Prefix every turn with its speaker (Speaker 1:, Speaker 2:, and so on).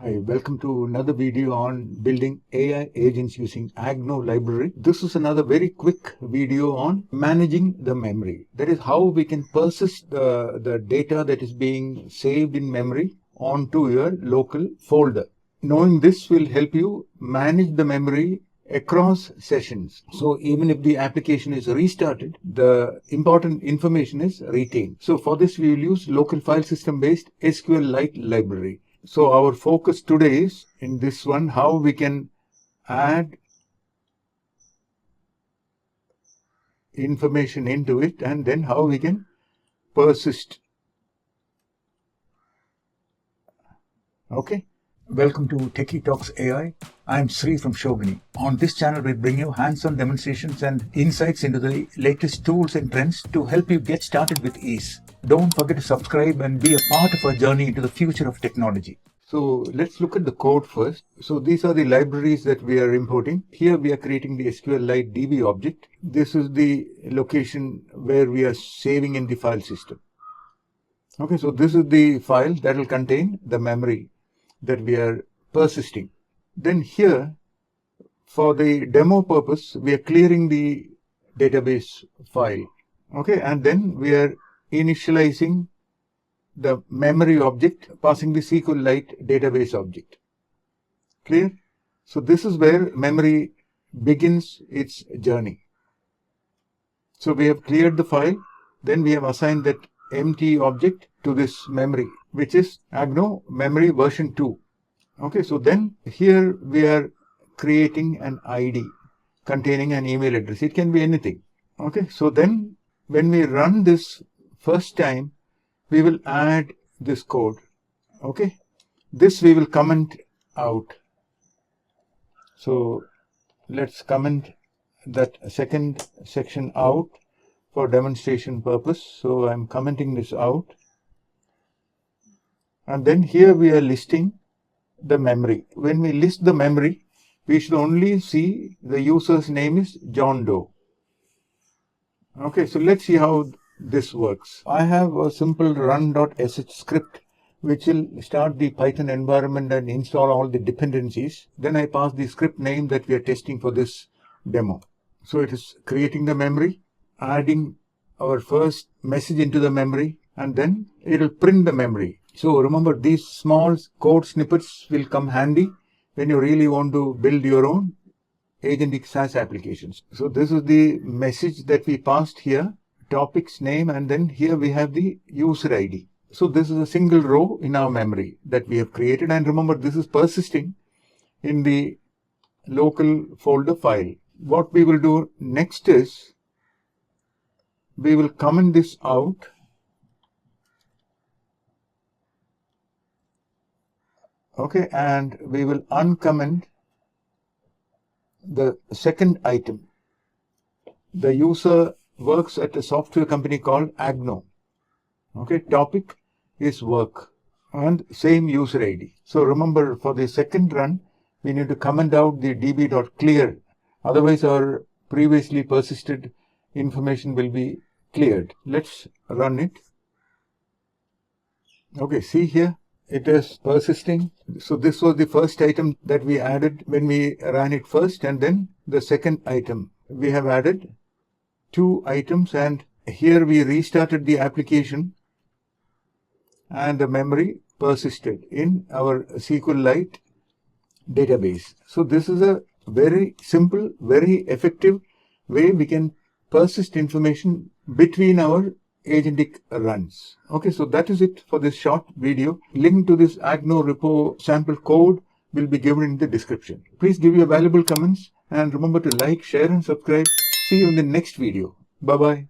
Speaker 1: Hi, welcome to another video on building AI agents using Agento library. This is another very quick video on managing the memory. That is how we can persist the data that is being saved in memory onto your local folder. Knowing this will help you manage the memory across sessions. So even if the application is restarted, the important information is retained. So for this, we will use local file system based SQLite library. So our focus today is in this one, how we can add information into it and then how we can persist. Okay. Welcome to Techie Talks AI. I'm Sri from Shogini. On this channel, we bring you hands-on demonstrations and insights into the latest tools and trends to help you get started with ease. Don't forget to subscribe and be a part of our journey into the future of technology. So let's look at the code first. So these are the libraries that we are importing. Here we are creating the SQLite DB object. This is the location where we are saving in the file system. Okay, so this is the file that will contain the memory that we are persisting. Then here, for the demo purpose, we are clearing the database file. Okay, and then we are initializing the memory object, passing the SQLite database object. Clear? So this is where memory begins its journey. So we have cleared the file, then we have assigned that empty object to this memory, which is Agento memory version 2. Okay, so then here we are creating an ID containing an email address. It can be anything. Okay, so then when we run this first time, we will add this code. Okay, this we will comment out. So let's comment that second section out for demonstration purpose. So I'm commenting this out. And then here we are listing the memory. When we list the memory, we should only see the user's name is John Doe. Okay, so let's see how this works. I have a simple run.sh script which will start the Python environment and install all the dependencies. Then I pass the script name that we are testing for this demo. So it is creating the memory, adding our first message into the memory, and then it will print the memory. So remember, these small code snippets will come handy when you really want to build your own Agento SaaS applications. So this is the message that we passed here, topics name, and then here we have the user ID. So this is a single row in our memory that we have created, and remember, this is persisting in the local folder file. What we will do next is we will comment this out. Okay, and we will uncomment the second item. The user works at a software company called Agento. Okay, topic is work and same user ID. So remember, for the second run, we need to comment out the db.clear. Otherwise, our previously persisted information will be cleared. Let's run it. Okay, see here, it is persisting. So this was the first item that we added when we ran it first, and then the second item. We have added 2 items, and here we restarted the application and the memory persisted in our SQLite database. So this is a very simple, very effective way we can persist information between our agentic runs. Okay, so that is it for this short video. Link to this Agento repo sample code will be given in the description. Please give your valuable comments and remember to like, share and subscribe. See you in the next video. Bye-bye.